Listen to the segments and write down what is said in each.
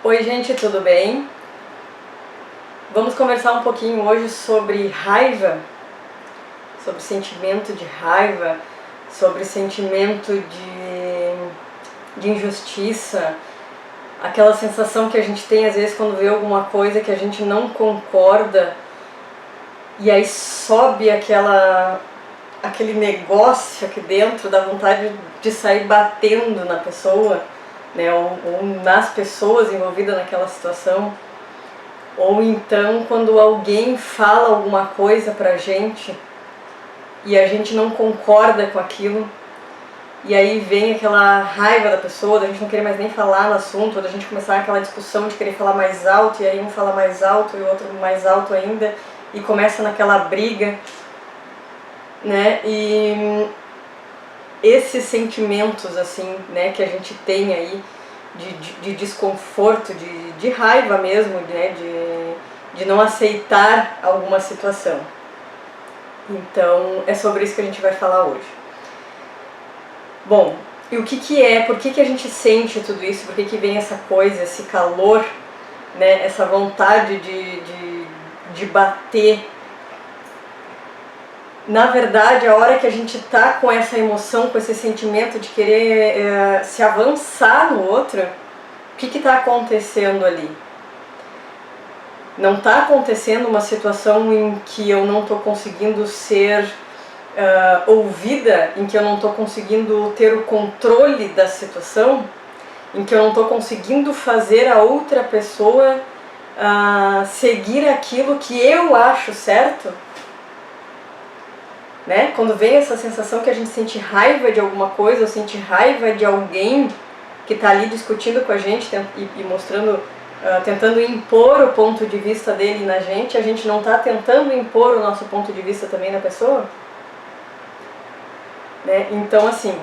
Oi gente, tudo bem? Vamos conversar um pouquinho hoje sobre raiva, sobre sentimento de raiva, sobre sentimento de injustiça, aquela sensação que a gente tem às vezes quando vê alguma coisa que a gente não concorda e aí sobe aquele negócio aqui dentro, dá vontade de sair batendo na pessoa, né, ou nas pessoas envolvidas naquela situação, ou então quando alguém fala alguma coisa pra gente e a gente não concorda com aquilo, e aí vem aquela raiva da pessoa, da gente não querer mais nem falar no assunto, ou da gente começar aquela discussão de querer falar mais alto, e aí um fala mais alto e o outro mais alto ainda, e começa naquela briga, né, e esses sentimentos assim, né, que a gente tem aí de desconforto, de raiva mesmo, né, de não aceitar alguma situação. Então é sobre isso que a gente vai falar hoje. Bom, e o que é, por que a gente sente tudo isso, por que vem essa coisa, esse calor, né, essa vontade de bater. Na verdade, a hora que a gente tá com essa emoção, com esse sentimento de querer se avançar no outro, o que está acontecendo ali? Não está acontecendo uma situação em que eu não estou conseguindo ser ouvida, em que eu não estou conseguindo ter o controle da situação, em que eu não estou conseguindo fazer a outra pessoa seguir aquilo que eu acho certo? Né? Quando vem essa sensação que a gente sente raiva de alguma coisa, ou sente raiva de alguém que está ali discutindo com a gente e mostrando, tentando impor o ponto de vista dele na gente, a gente não está tentando impor o nosso ponto de vista também na pessoa? Né? Então, assim,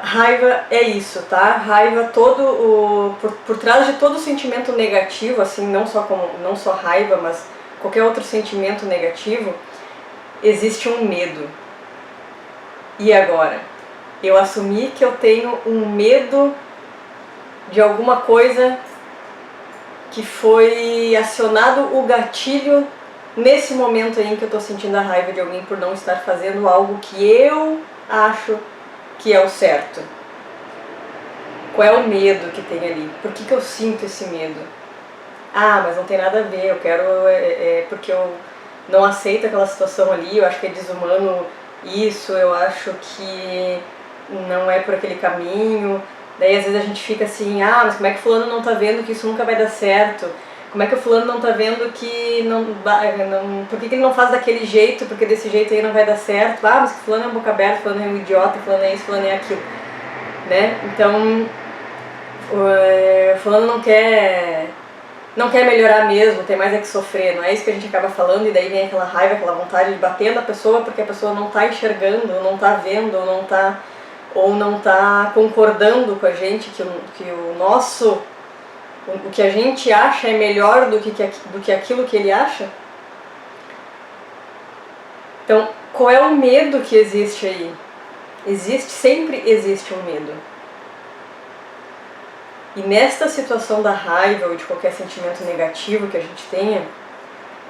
raiva é isso, tá? Raiva, por trás de todo sentimento negativo, assim, não só raiva, mas qualquer outro sentimento negativo, existe um medo. E agora? Eu assumi que eu tenho um medo de alguma coisa que foi acionado o gatilho nesse momento aí em que eu estou sentindo a raiva de alguém por não estar fazendo algo que eu acho que é o certo. Qual é o medo que tem ali? Por que eu sinto esse medo? Ah, mas não tem nada a ver, eu quero... porque eu não aceito aquela situação ali, eu acho que é desumano isso, eu acho que não é por aquele caminho. Daí às vezes a gente fica assim, mas como é que fulano não tá vendo que isso nunca vai dar certo? Como é que o fulano não tá vendo que por que ele não faz daquele jeito, porque desse jeito aí não vai dar certo? Mas que fulano é um boca aberta, fulano é um idiota, fulano é isso, fulano é aquilo, né? Então, fulano não quer melhorar mesmo, tem mais é que sofrer, não é isso que a gente acaba falando, e daí vem aquela raiva, aquela vontade de bater na pessoa porque a pessoa não está enxergando, ou não está vendo, ou não tá concordando com a gente que o que a gente acha é melhor do que aquilo que ele acha. Então, qual é o medo que existe aí? Sempre existe um medo. E nesta situação da raiva ou de qualquer sentimento negativo que a gente tenha,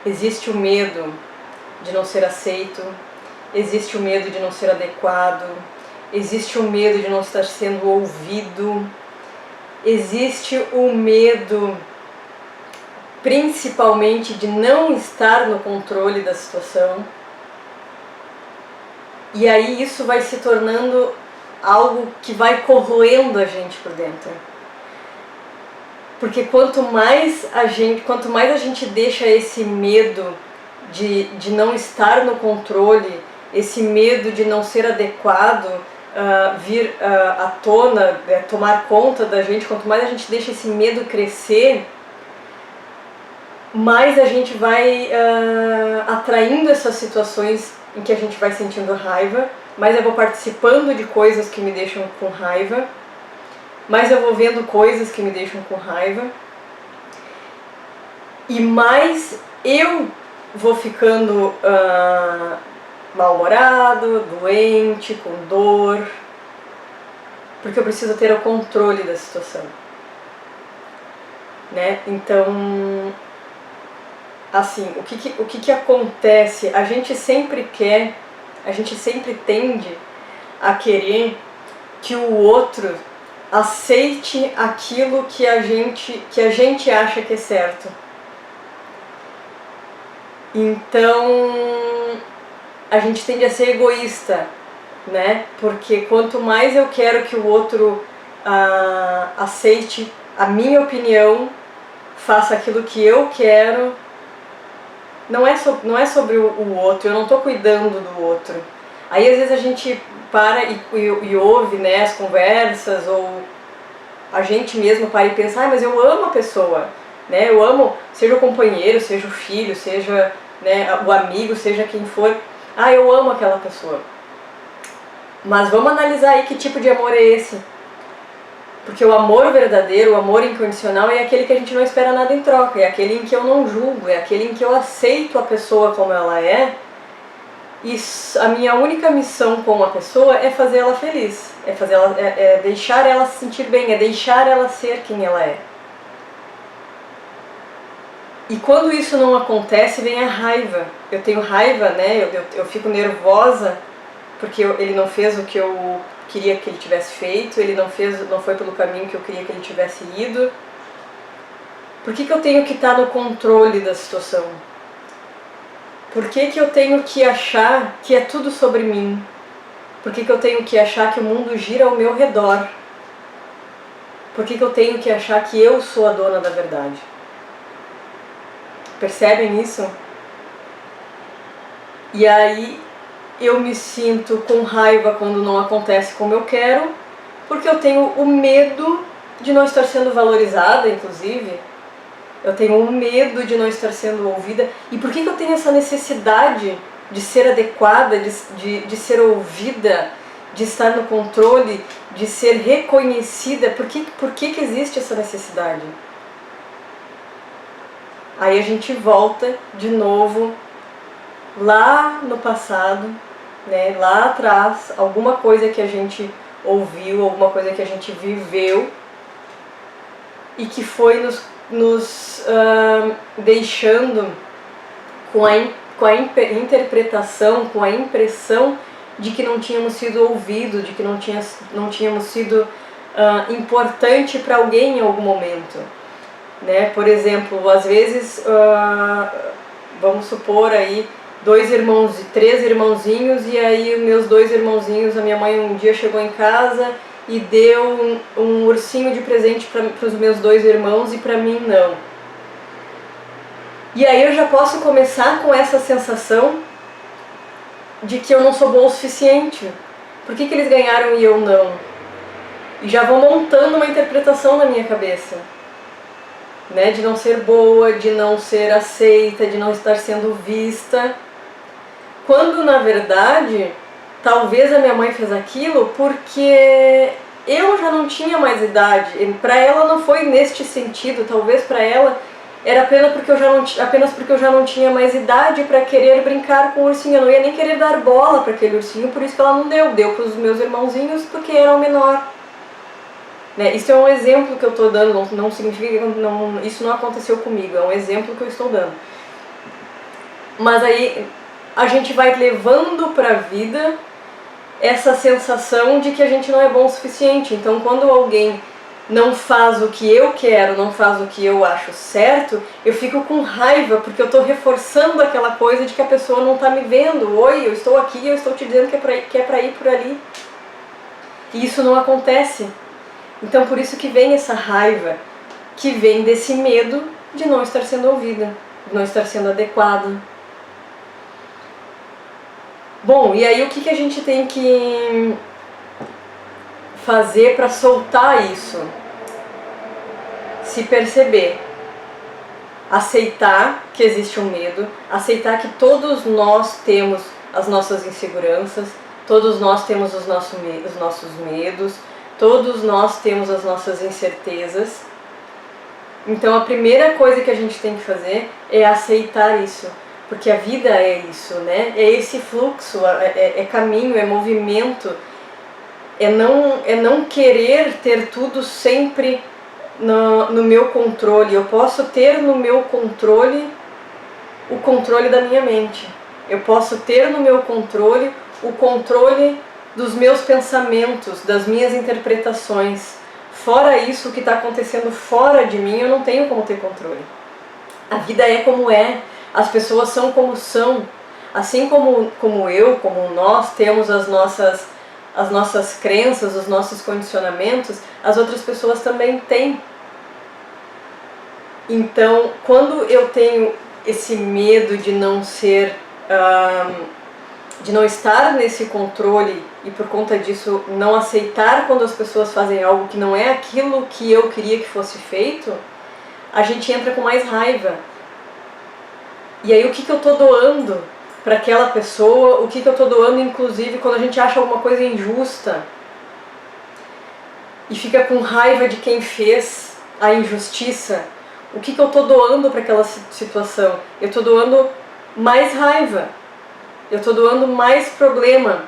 existe o medo de não ser aceito, existe o medo de não ser adequado, existe o medo de não estar sendo ouvido, existe o medo principalmente de não estar no controle da situação. E aí isso vai se tornando algo que vai corroendo a gente por dentro. Porque quanto mais a gente deixa esse medo de não estar no controle, esse medo de não ser adequado vir à tona, tomar conta da gente, quanto mais a gente deixa esse medo crescer, mais a gente vai atraindo essas situações em que a gente vai sentindo raiva, mais eu vou participando de coisas que me deixam com raiva, mais eu vou vendo coisas que me deixam com raiva, e mais eu vou ficando mal-humorado, doente, com dor, porque eu preciso ter o controle da situação. né? Então, assim, o que acontece? A gente sempre tende a querer que o outro aceite aquilo que a gente acha que é certo. Então, a gente tende a ser egoísta, né? Porque quanto mais eu quero que o outro aceite a minha opinião, faça aquilo que eu quero, não é sobre o outro, eu não estou cuidando do outro. Aí às vezes a gente para e ouve, né, as conversas, ou a gente mesmo para e pensa, mas eu amo a pessoa, né? Eu amo, seja o companheiro, seja o filho, seja, né, o amigo, seja quem for, eu amo aquela pessoa. Mas vamos analisar aí que tipo de amor é esse. Porque o amor verdadeiro, o amor incondicional é aquele que a gente não espera nada em troca, é aquele em que eu não julgo, é aquele em que eu aceito a pessoa como ela é, e a minha única missão com a pessoa é fazer ela feliz, é deixar ela se sentir bem, é deixar ela ser quem ela é. E quando isso não acontece, vem a raiva. Eu tenho raiva, né? Eu fico nervosa porque ele não fez o que eu queria que ele tivesse feito, ele não foi pelo caminho que eu queria que ele tivesse ido. Por que eu tenho que estar no controle da situação? Por que eu tenho que achar que é tudo sobre mim? Por que eu tenho que achar que o mundo gira ao meu redor? Por que eu tenho que achar que eu sou a dona da verdade? Percebem isso? E aí eu me sinto com raiva quando não acontece como eu quero, porque eu tenho o medo de não estar sendo valorizada, inclusive. Eu tenho o medo de não estar sendo ouvida. E por que eu tenho essa necessidade de ser adequada, de ser ouvida, de estar no controle, de ser reconhecida? Por que existe essa necessidade? Aí a gente volta de novo lá no passado, né, lá atrás, alguma coisa que a gente ouviu, alguma coisa que a gente viveu e que foi nos deixando com a interpretação, com a impressão de que não tínhamos sido ouvidos, de que não tínhamos sido importante para alguém em algum momento, né? Por exemplo, às vezes, vamos supor aí, 3 irmãozinhos, e aí meus 2 irmãozinhos, a minha mãe um dia chegou em casa e deu um ursinho de presente para os meus 2 irmãos e para mim não. E aí eu já posso começar com essa sensação de que eu não sou boa o suficiente. Por que eles ganharam e eu não? E já vou montando uma interpretação na minha cabeça, né? De não ser boa, de não ser aceita, de não estar sendo vista. Quando na verdade, talvez a minha mãe fez aquilo porque eu já não tinha mais idade. Para ela não foi neste sentido, talvez para ela era apenas porque eu já não tinha mais idade para querer brincar com o ursinho. Eu não ia nem querer dar bola para aquele ursinho, por isso que ela não deu para os meus irmãozinhos porque era o menor. Né? Isso é um exemplo que eu estou dando, não significa que isso não aconteceu comigo, é um exemplo que eu estou dando. Mas aí a gente vai levando para a vida essa sensação de que a gente não é bom o suficiente. Então quando alguém não faz o que eu quero, não faz o que eu acho certo, eu fico com raiva, porque eu estou reforçando aquela coisa de que a pessoa não está me vendo. Oi, eu estou aqui, eu estou te dizendo que é para ir por ali. E isso não acontece. Então por isso que vem essa raiva, que vem desse medo de não estar sendo ouvida, de não estar sendo adequada. Bom, e aí o que a gente tem que fazer para soltar isso? Se perceber, aceitar que existe um medo, aceitar que todos nós temos as nossas inseguranças, todos nós temos os nossos medos, todos nós temos as nossas incertezas. Então a primeira coisa que a gente tem que fazer é aceitar isso, porque a vida é isso, né? É esse fluxo, é caminho, é movimento, é não querer ter tudo sempre no meu controle, eu posso ter no meu controle o controle da minha mente. Eu posso ter no meu controle o controle dos meus pensamentos, das minhas interpretações. Fora isso, o que está acontecendo fora de mim, eu não tenho como ter controle. A vida é como é, as pessoas são como são. Assim como eu, como nós temos as nossas crenças, os nossos condicionamentos, as outras pessoas também têm. Então, quando eu tenho esse medo de não ser, de não estar nesse controle e por conta disso não aceitar quando as pessoas fazem algo que não é aquilo que eu queria que fosse feito, a gente entra com mais raiva. E aí o que eu tô doando para aquela pessoa, o que eu tô doando inclusive quando a gente acha alguma coisa injusta e fica com raiva de quem fez a injustiça, o que eu tô doando para aquela situação? Eu tô doando mais raiva, eu tô doando mais problema.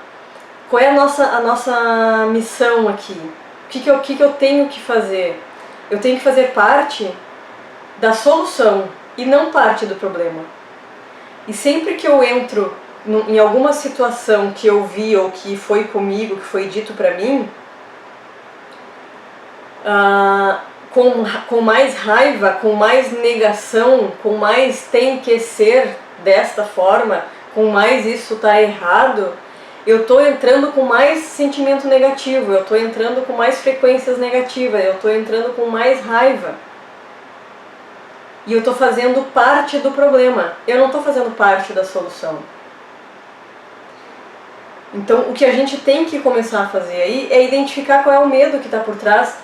Qual é a nossa missão aqui? O que eu tenho que fazer? Eu tenho que fazer parte da solução e não parte do problema. E sempre que eu entro em alguma situação que eu vi ou que foi comigo, que foi dito pra mim, com mais raiva, com mais negação, com mais tem que ser desta forma, com mais isso tá errado, eu tô entrando com mais sentimento negativo, eu tô entrando com mais frequências negativas, eu tô entrando com mais raiva. E eu tô fazendo parte do problema, eu não tô fazendo parte da solução. Então o que a gente tem que começar a fazer aí é identificar qual é o medo que está por trás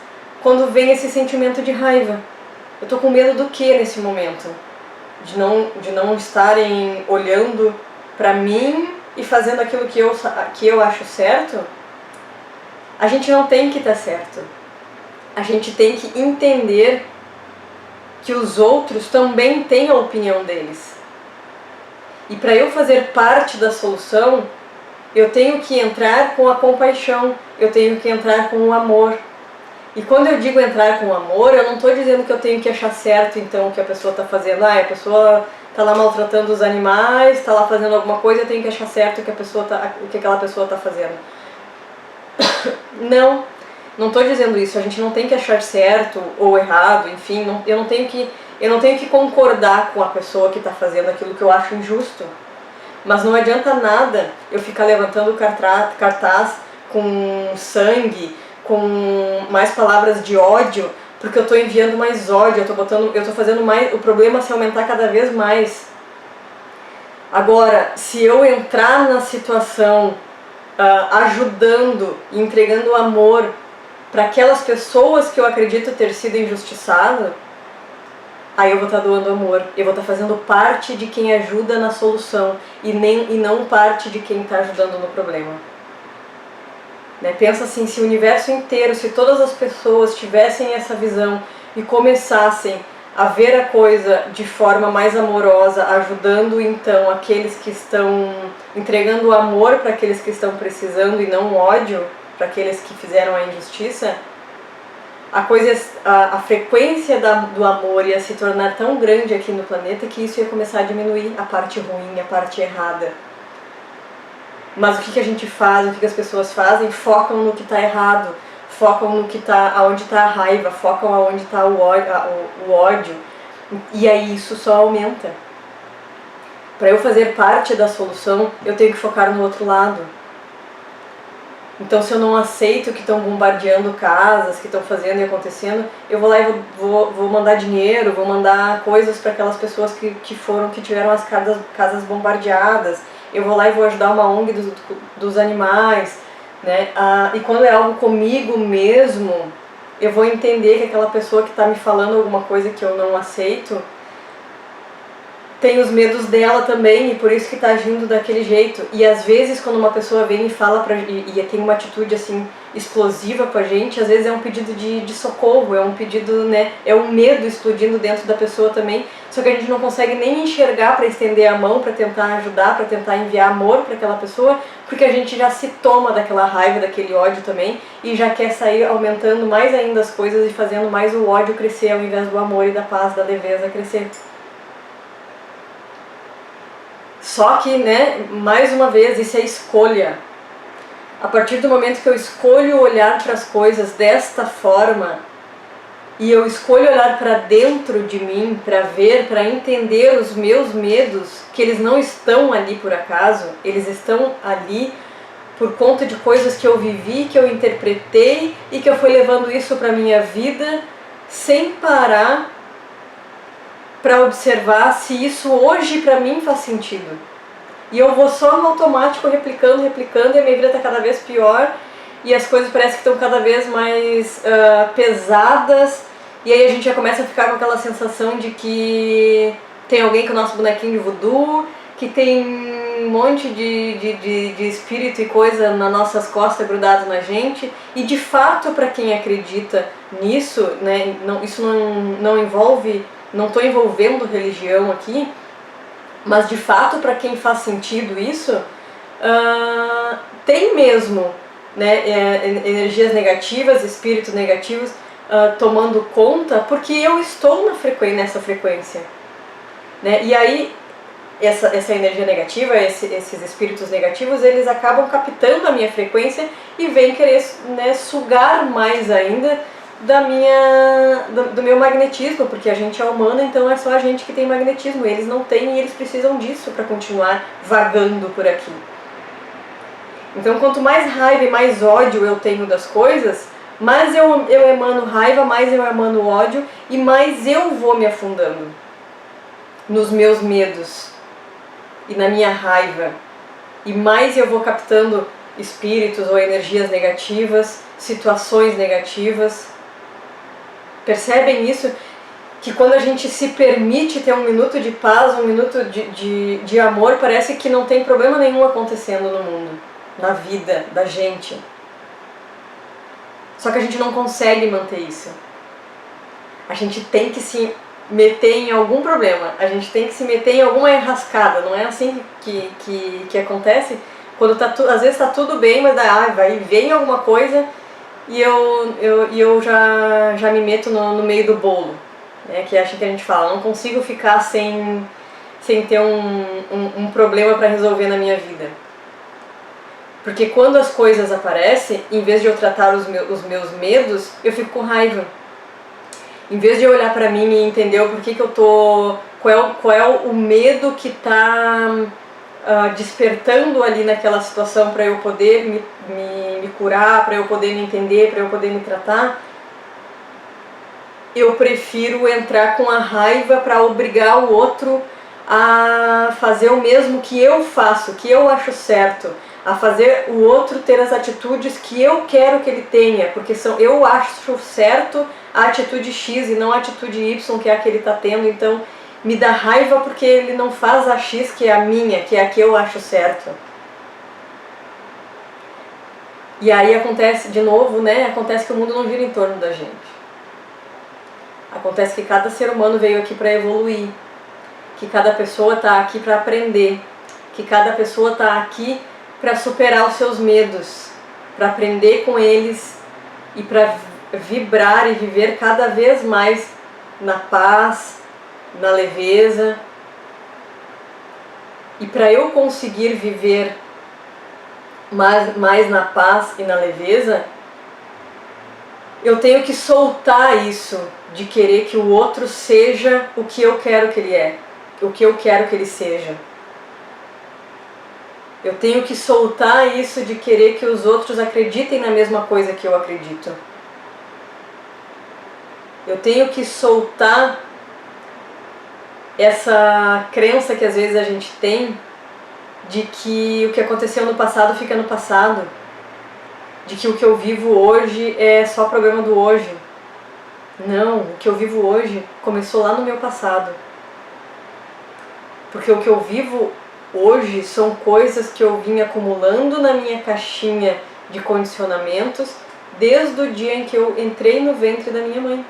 quando vem esse sentimento de raiva. Eu tô com medo do que nesse momento? De não estarem olhando pra mim e fazendo aquilo que eu acho certo? A gente não tem que estar certo. A gente tem que entender que os outros também têm a opinião deles. E para eu fazer parte da solução, eu tenho que entrar com a compaixão, eu tenho que entrar com o amor. E quando eu digo entrar com o amor, eu não estou dizendo que eu tenho que achar certo então o que a pessoa está fazendo. A pessoa está lá maltratando os animais, está lá fazendo alguma coisa, eu tenho que achar certo o que aquela pessoa está fazendo. Não estou dizendo isso. A gente não tem que achar certo ou errado, enfim, eu não tenho que concordar com a pessoa que está fazendo aquilo que eu acho injusto. Mas não adianta nada eu ficar levantando cartaz com sangue, com mais palavras de ódio, porque eu estou enviando mais ódio, eu tô fazendo mais, o problema se aumentar cada vez mais. Agora, se eu entrar na situação ajudando e entregando amor para aquelas pessoas que eu acredito ter sido injustiçado, aí eu vou estar doando amor, eu vou estar fazendo parte de quem ajuda na solução e não parte de quem está ajudando no problema. Né? Pensa assim, se o universo inteiro, se todas as pessoas tivessem essa visão e começassem a ver a coisa de forma mais amorosa, ajudando então aqueles que estão entregando amor para aqueles que estão precisando e não ódio para aqueles que fizeram a injustiça, a frequência do amor ia se tornar tão grande aqui no planeta que isso ia começar a diminuir a parte ruim, a parte errada. Mas o que a gente faz, o que as pessoas fazem, focam no que está errado, focam no que aonde está a raiva, focam aonde está o ódio, e aí isso só aumenta. Para eu fazer parte da solução, eu tenho que focar no outro lado. Então, se eu não aceito que estão bombardeando casas, que estão fazendo e acontecendo, eu vou lá e vou mandar dinheiro, vou mandar coisas para aquelas pessoas que tiveram as casas bombardeadas. Eu vou lá e vou ajudar uma ONG dos animais, né? E quando é algo comigo mesmo, eu vou entender que aquela pessoa que está me falando alguma coisa que eu não aceito, tem os medos dela também, e por isso que tá agindo daquele jeito. E às vezes quando uma pessoa vem e fala e tem uma atitude assim explosiva com a gente, às vezes é um pedido de socorro, é um pedido, né, é um medo explodindo dentro da pessoa também, só que a gente não consegue nem enxergar para estender a mão, para tentar ajudar, para tentar enviar amor para aquela pessoa, porque a gente já se toma daquela raiva, daquele ódio também, e já quer sair aumentando mais ainda as coisas e fazendo mais o ódio crescer ao invés do amor e da paz, da leveza crescer. Só que, né, mais uma vez, isso é escolha. A partir do momento que eu escolho olhar para as coisas desta forma, e eu escolho olhar para dentro de mim, para ver, para entender os meus medos, que eles não estão ali por acaso, eles estão ali por conta de coisas que eu vivi, que eu interpretei e que eu fui levando isso para minha vida sem parar para observar se isso hoje para mim faz sentido. E eu vou só no automático replicando, e a minha vida está cada vez pior e as coisas parecem que estão cada vez mais pesadas, e aí a gente já começa a ficar com aquela sensação de que tem alguém com o nosso bonequinho de voodoo, que tem um monte de espírito e coisa nas nossas costas grudado na gente, e de fato para quem acredita nisso, né, isso não envolve, não estou envolvendo religião aqui, mas de fato para quem faz sentido isso, tem mesmo, né, energias negativas, espíritos negativos tomando conta, porque eu estou nessa frequência, né? E aí essa energia negativa, esses espíritos negativos, eles acabam captando a minha frequência e vêm querer, né, sugar mais ainda do meu magnetismo, porque a gente é humano, então é só a gente que tem magnetismo, eles não têm e eles precisam disso para continuar vagando por aqui. Então quanto mais raiva e mais ódio eu tenho das coisas, mais eu emano raiva, mais eu emano ódio e mais eu vou me afundando nos meus medos e na minha raiva, e mais eu vou captando espíritos ou energias negativas, situações negativas. Percebem isso? Que quando a gente se permite ter um minuto de paz, um minuto de amor, parece que não tem problema nenhum acontecendo no mundo, na vida da gente. Só que a gente não consegue manter isso. A gente tem que se meter em algum problema, a gente tem que se meter em alguma enrascada, não é assim que acontece? Quando às vezes está tudo bem, mas vem alguma coisa e eu já me meto no meio do bolo, né? Que acho que a gente fala, não consigo ficar sem ter um problema para resolver na minha vida. Porque quando as coisas aparecem, em vez de eu tratar os meus medos, eu fico com raiva. Em vez de eu olhar para mim e entender o porquê que eu tô, qual é o medo que está despertando ali naquela situação para eu poder me curar, para eu poder me entender, para eu poder me tratar, eu prefiro entrar com a raiva para obrigar o outro a fazer o mesmo que eu faço, que eu acho certo, a fazer o outro ter as atitudes que eu quero que ele tenha, porque eu acho certo a atitude X e não a atitude Y, que é a que ele está tendo, então me dá raiva porque ele não faz a X, que é a minha, que é a que eu acho certo. E aí acontece, de novo, né, acontece que o mundo não gira em torno da gente. Acontece que cada ser humano veio aqui para evoluir, que cada pessoa está aqui para aprender, que cada pessoa está aqui para superar os seus medos, para aprender com eles e para vibrar e viver cada vez mais na paz, na leveza. E para eu conseguir viver mais na paz e na leveza, eu tenho que soltar isso de querer que o outro seja o que eu quero que ele é, o que eu quero que ele seja. Eu tenho que soltar isso de querer que os outros acreditem na mesma coisa que eu acredito. Eu tenho que soltar essa crença que às vezes a gente tem de que o que aconteceu no passado fica no passado, de que o que eu vivo hoje é só problema do hoje. Não, o que eu vivo hoje começou lá no meu passado. Porque o que eu vivo hoje são coisas que eu vim acumulando na minha caixinha de condicionamentos desde o dia em que eu entrei no ventre da minha mãe.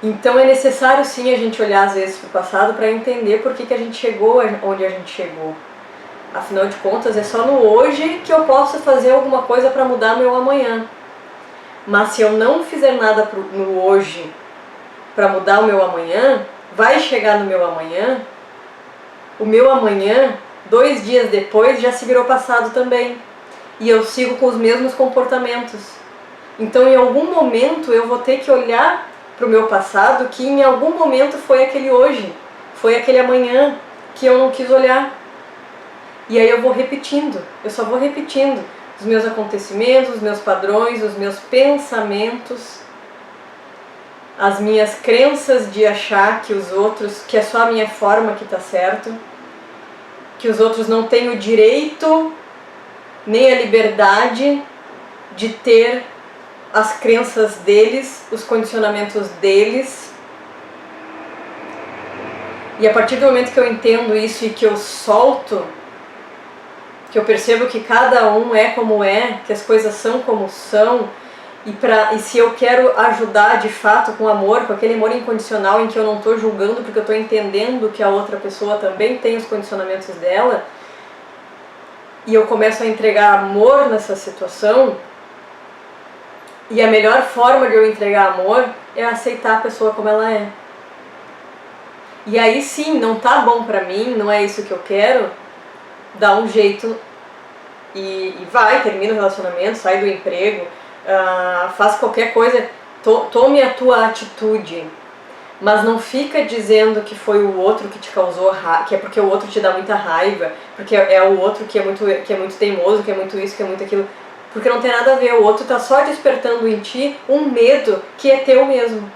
Então é necessário sim a gente olhar às vezes para o passado para entender por que a gente chegou onde a gente chegou. Afinal de contas, é só no hoje que eu posso fazer alguma coisa para mudar meu amanhã. Mas se eu não fizer nada no hoje para mudar o meu amanhã, vai chegar no meu amanhã, o meu amanhã, 2 dias depois, já se virou passado também. E eu sigo com os mesmos comportamentos. Então, em algum momento, eu vou ter que olhar para o meu passado, que em algum momento foi aquele hoje, foi aquele amanhã que eu não quis olhar. E aí eu vou repetindo, eu só vou repetindo os meus acontecimentos, os meus padrões, os meus pensamentos, as minhas crenças de achar que os outros, que é só a minha forma que está certo, que os outros não têm o direito nem a liberdade de ter as crenças deles, os condicionamentos deles. E a partir do momento que eu entendo isso e que eu solto, que eu percebo que cada um é como é, que as coisas são como são, e se eu quero ajudar de fato com amor, com aquele amor incondicional em que eu não estou julgando porque eu estou entendendo que a outra pessoa também tem os condicionamentos dela, e eu começo a entregar amor nessa situação, e a melhor forma de eu entregar amor é aceitar a pessoa como ela é. E aí sim, não tá bom pra mim, não é isso que eu quero, dá um jeito e vai, termina o relacionamento, sai do emprego, faz qualquer coisa, tome a tua atitude, mas não fica dizendo que foi o outro que te causou raiva, que é porque o outro te dá muita raiva, porque é o outro que é muito teimoso, que é muito isso, que é muito aquilo, porque não tem nada a ver, o outro tá só despertando em ti um medo que é teu mesmo.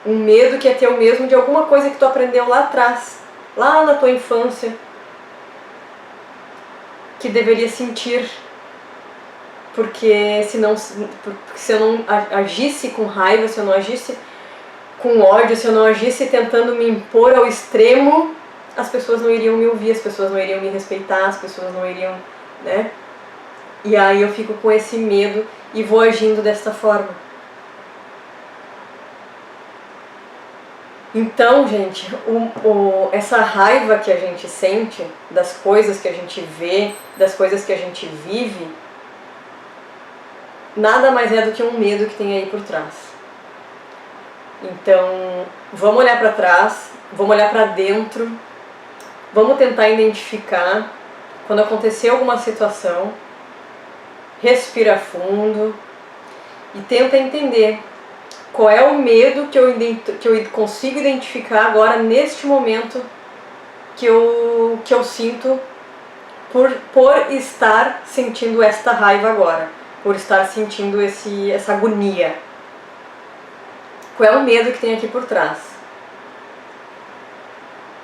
Um medo que é teu mesmo de alguma coisa que tu aprendeu lá atrás, lá na tua infância, que deveria sentir, porque se eu não agisse com raiva, se eu não agisse com ódio, se eu não agisse tentando me impor ao extremo, as pessoas não iriam me ouvir, as pessoas não iriam me respeitar, as pessoas não iriam, né? E aí eu fico com esse medo e vou agindo desta forma. Então, gente, essa raiva que a gente sente das coisas que a gente vê, das coisas que a gente vive, nada mais é do que um medo que tem aí por trás. Então, vamos olhar para trás, vamos olhar para dentro, vamos tentar identificar quando acontecer alguma situação, respira fundo e tenta entender qual é o medo que eu consigo identificar agora, neste momento, que eu sinto por estar sentindo esta raiva agora, por estar sentindo essa agonia. Qual é o medo que tem aqui por trás?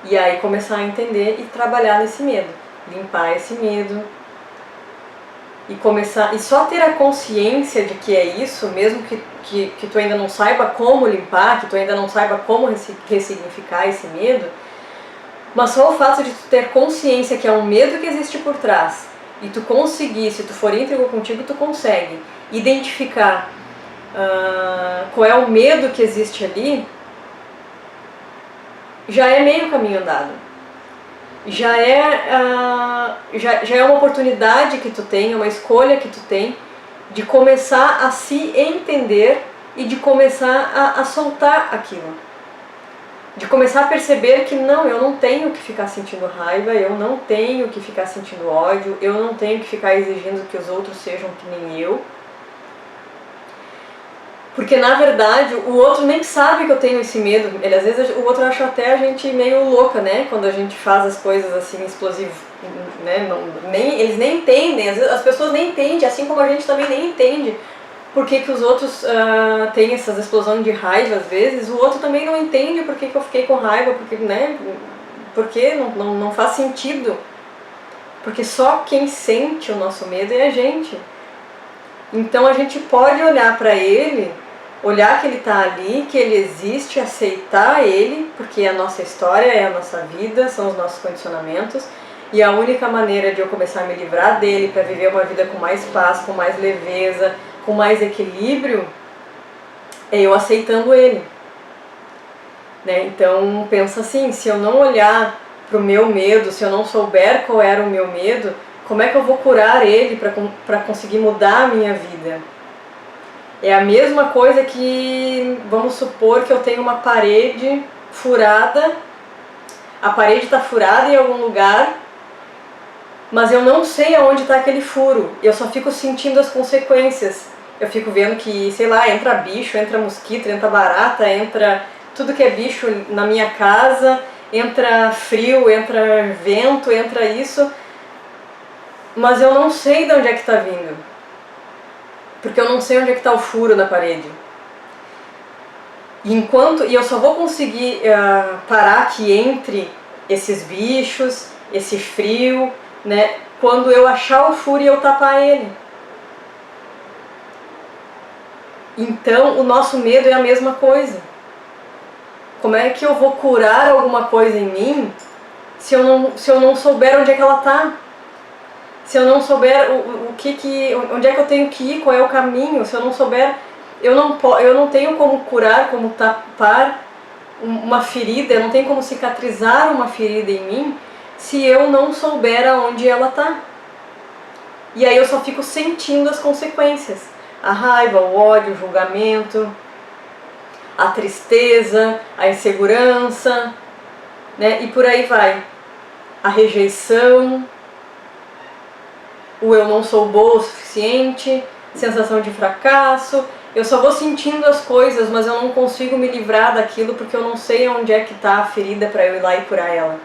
E aí começar a entender e trabalhar nesse medo, limpar esse medo, e só ter a consciência de que é isso, mesmo que tu ainda não saiba como limpar, que tu ainda não saiba como ressignificar esse medo, mas só o fato de tu ter consciência que é um medo que existe por trás, e tu conseguir, se tu for íntegro contigo, tu consegue identificar qual é o medo que existe ali, já é meio caminho andado. Já é uma oportunidade que tu tem, uma escolha que tu tem de começar a se entender e de começar a soltar aquilo. De começar a perceber que não, eu não tenho que ficar sentindo raiva, eu não tenho que ficar sentindo ódio, eu não tenho que ficar exigindo que os outros sejam que nem eu. Porque na verdade o outro nem sabe que eu tenho esse medo. Às vezes o outro acha até a gente meio louca, né? Quando a gente faz as coisas assim explosivas, né? Eles nem entendem, às vezes as pessoas nem entendem, assim como a gente também nem entende por que os outros têm essas explosões de raiva às vezes. O outro também não entende por que eu fiquei com raiva, porque não faz sentido. Porque só quem sente o nosso medo é a gente. Então a gente pode olhar para ele olhar que ele está ali, que ele existe, aceitar ele, porque é a nossa história, é a nossa vida, são os nossos condicionamentos, e a única maneira de eu começar a me livrar dele para viver uma vida com mais paz, com mais leveza, com mais equilíbrio, é eu aceitando ele. Né? Então pensa assim, se eu não olhar para o meu medo, se eu não souber qual era o meu medo, como é que eu vou curar ele para conseguir mudar a minha vida? É a mesma coisa que, vamos supor que eu tenho uma parede furada, a parede está furada em algum lugar, mas eu não sei aonde está aquele furo, eu só fico sentindo as consequências. Eu fico vendo que, sei lá, entra bicho, entra mosquito, entra barata, entra tudo que é bicho na minha casa, entra frio, entra vento, entra isso, mas eu não sei de onde é que está vindo. Porque eu não sei onde é que está o furo na parede. E eu só vou conseguir parar que entre esses bichos, esse frio, né, quando eu achar o furo e eu tapar ele. Então o nosso medo é a mesma coisa. Como é que eu vou curar alguma coisa em mim se eu não souber onde é que ela está? Se eu não souber onde é que eu tenho que ir, qual é o caminho, se eu não souber, eu não tenho como curar, como tapar uma ferida, eu não tenho como cicatrizar uma ferida em mim se eu não souber aonde ela está. E aí eu só fico sentindo as consequências. A raiva, o ódio, o julgamento, a tristeza, a insegurança, né? E por aí vai. A rejeição, o eu não sou boa o suficiente, sensação de fracasso. Eu só vou sentindo as coisas, mas eu não consigo me livrar daquilo porque eu não sei onde é que está a ferida para eu ir lá e curar ela.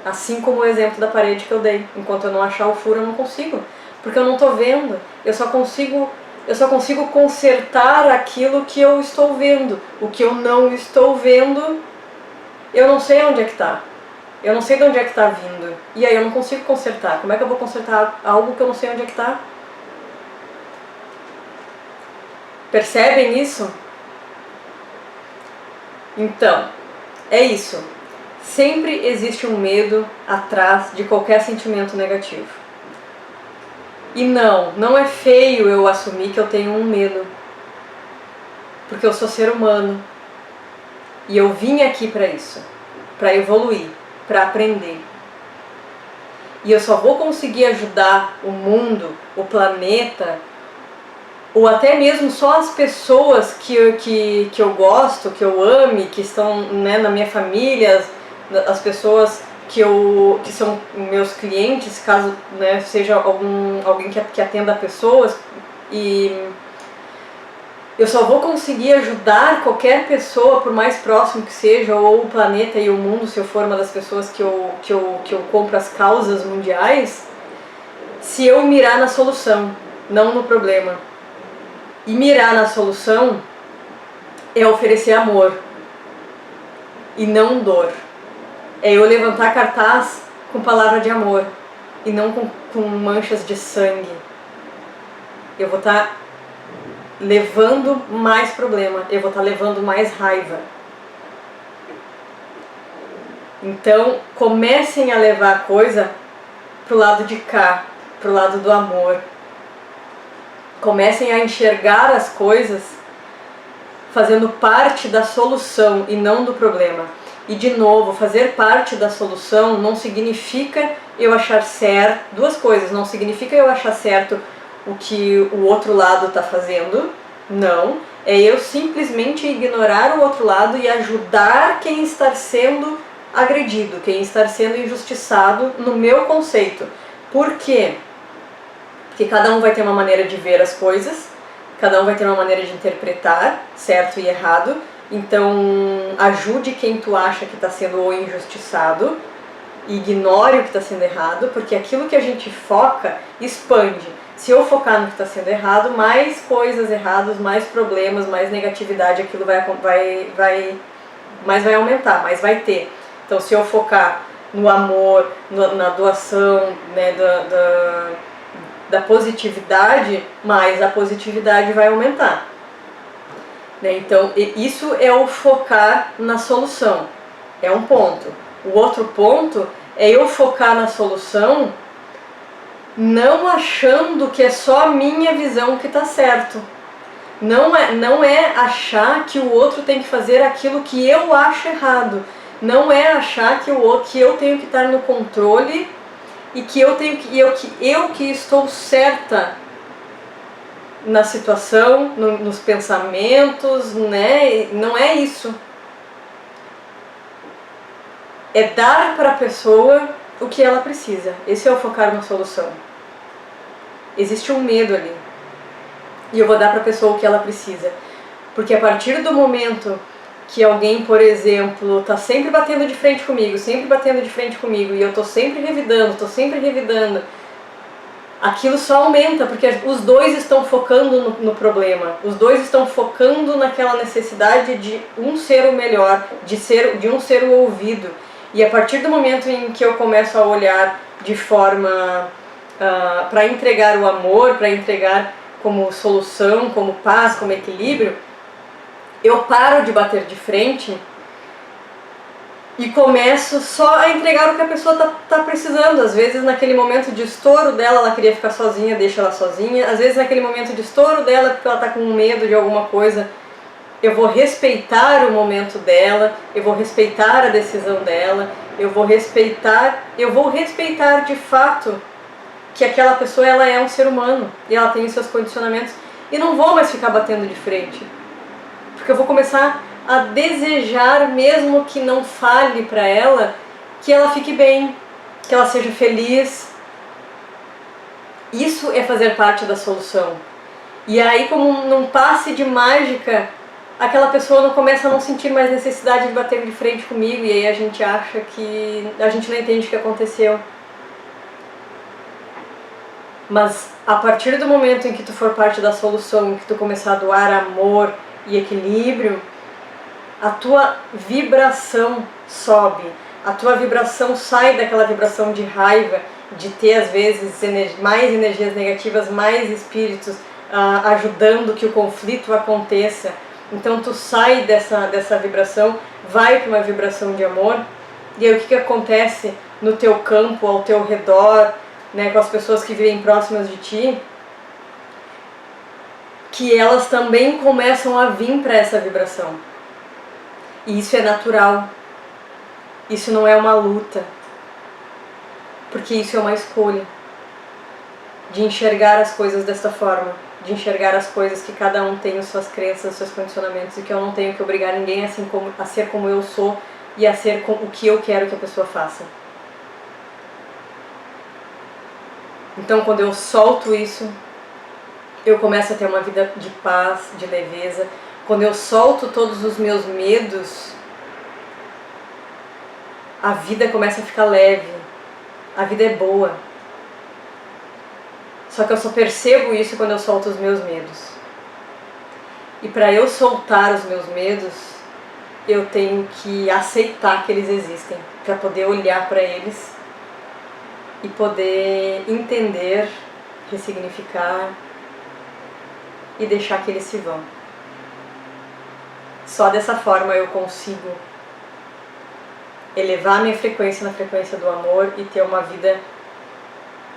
Assim como o exemplo da parede que eu dei. Enquanto eu não achar o furo, eu não consigo. Porque eu não estou vendo. Eu só consigo consertar aquilo que eu estou vendo. O que eu não estou vendo, eu não sei onde é que está. Eu não sei de onde é que está vindo. E aí eu não consigo consertar. Como é que eu vou consertar algo que eu não sei onde é que está? Percebem isso? Então, é isso. Sempre existe um medo atrás de qualquer sentimento negativo. E não é feio eu assumir que eu tenho um medo. Porque eu sou ser humano. E eu vim aqui para isso. Para evoluir. Para aprender. E eu só vou conseguir ajudar o mundo, o planeta, ou até mesmo só as pessoas que eu gosto, que eu ame, que estão, né, na minha família, as pessoas que são meus clientes, caso, né, seja alguém que atenda pessoas. E eu só vou conseguir ajudar qualquer pessoa, por mais próximo que seja, ou o planeta e o mundo, se eu for uma das pessoas que eu compro as causas mundiais, se eu mirar na solução, não no problema. E mirar na solução é oferecer amor e não dor. É eu levantar cartaz com palavra de amor e não com manchas de sangue. Eu vou estar levando mais problema, eu vou estar levando mais raiva. Então comecem a levar a coisa pro lado de cá, pro lado do amor. Comecem a enxergar as coisas fazendo parte da solução e não do problema. E de novo, fazer parte da solução não significa eu achar certo, duas coisas, não significa eu achar certo o que o outro lado está fazendo, não, é eu simplesmente ignorar o outro lado e ajudar quem está sendo agredido, quem está sendo injustiçado no meu conceito. Por quê? Porque cada um vai ter uma maneira de ver as coisas, cada um vai ter uma maneira de interpretar certo e errado. Então ajude quem tu acha que está sendo o injustiçado, ignore o que está sendo errado, porque aquilo que a gente foca expande. Se eu focar no que está sendo errado, mais coisas erradas, mais problemas, mais negatividade, aquilo mais vai aumentar, mais vai ter. Então se eu focar no amor, na doação, né, da positividade, mais a positividade vai aumentar. né? Então, isso é o focar na solução, é um ponto. O outro ponto é eu focar na solução não achando que é só a minha visão que está certo. Não é achar que o outro tem que fazer aquilo que eu acho errado. Não é achar que eu tenho que estar no controle e que eu que estou certa na situação, nos pensamentos, né? Não é isso. É dar para a pessoa o que ela precisa. Esse é o focar na solução. Existe um medo ali. E eu vou dar para a pessoa o que ela precisa. Porque a partir do momento que alguém, por exemplo, está sempre batendo de frente comigo, e eu estou sempre revidando, aquilo só aumenta, porque os dois estão focando no problema, os dois estão focando naquela necessidade de um ser o melhor, de um ser o ouvido. E a partir do momento em que eu começo a olhar de forma para entregar o amor, para entregar como solução, como paz, como equilíbrio, eu paro de bater de frente e começo só a entregar o que a pessoa tá precisando. Às vezes naquele momento de estouro dela, ela queria ficar sozinha, deixa ela sozinha. Às vezes naquele momento de estouro dela, porque ela tá com medo de alguma coisa, eu vou respeitar o momento dela, eu vou respeitar a decisão dela, eu vou respeitar de fato que aquela pessoa ela é um ser humano e ela tem os seus condicionamentos, e não vou mais ficar batendo de frente, porque eu vou começar a desejar, mesmo que não fale para ela, que ela fique bem, que ela seja feliz. Isso é fazer parte da solução. E aí, como num passe de mágica, aquela pessoa não começa a não sentir mais necessidade de bater de frente comigo, e aí a gente acha que a gente não entende o que aconteceu. Mas a partir do momento em que tu for parte da solução, em que tu começar a doar amor e equilíbrio, a tua vibração sobe, a tua vibração sai daquela vibração de raiva, de ter às vezes mais energias negativas, mais espíritos ajudando que o conflito aconteça. Então tu sai dessa vibração, vai para uma vibração de amor, e aí o que acontece no teu campo, ao teu redor, né, com as pessoas que vivem próximas de ti, que elas também começam a vir para essa vibração. E isso é natural. Isso não é uma luta. Porque isso é uma escolha. De enxergar as coisas desta forma. De enxergar as coisas que cada um tem as suas crenças, os seus condicionamentos, e que eu não tenho que obrigar ninguém a ser como eu sou e a ser o que eu quero que a pessoa faça. Então, quando eu solto isso, eu começo a ter uma vida de paz, de leveza. Quando eu solto todos os meus medos, a vida começa a ficar leve. A vida é boa. Só que eu só percebo isso quando eu solto os meus medos. E para eu soltar os meus medos, eu tenho que aceitar que eles existem, para poder olhar para eles e poder entender, ressignificar e deixar que eles se vão. Só dessa forma eu consigo elevar minha frequência na frequência do amor e ter uma vida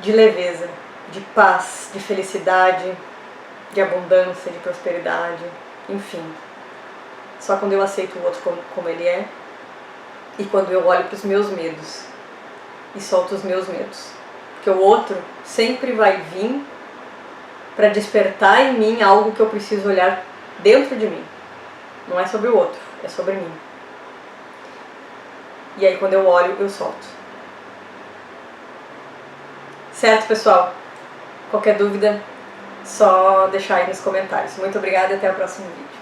de leveza, de paz, de felicidade, de abundância, de prosperidade, enfim. Só quando eu aceito o outro como ele é, e quando eu olho para os meus medos e solto os meus medos. Porque o outro sempre vai vir para despertar em mim algo que eu preciso olhar dentro de mim. Não é sobre o outro, é sobre mim. E aí quando eu olho, eu solto. Certo, pessoal? Qualquer dúvida, só deixar aí nos comentários. Muito obrigada e até o próximo vídeo.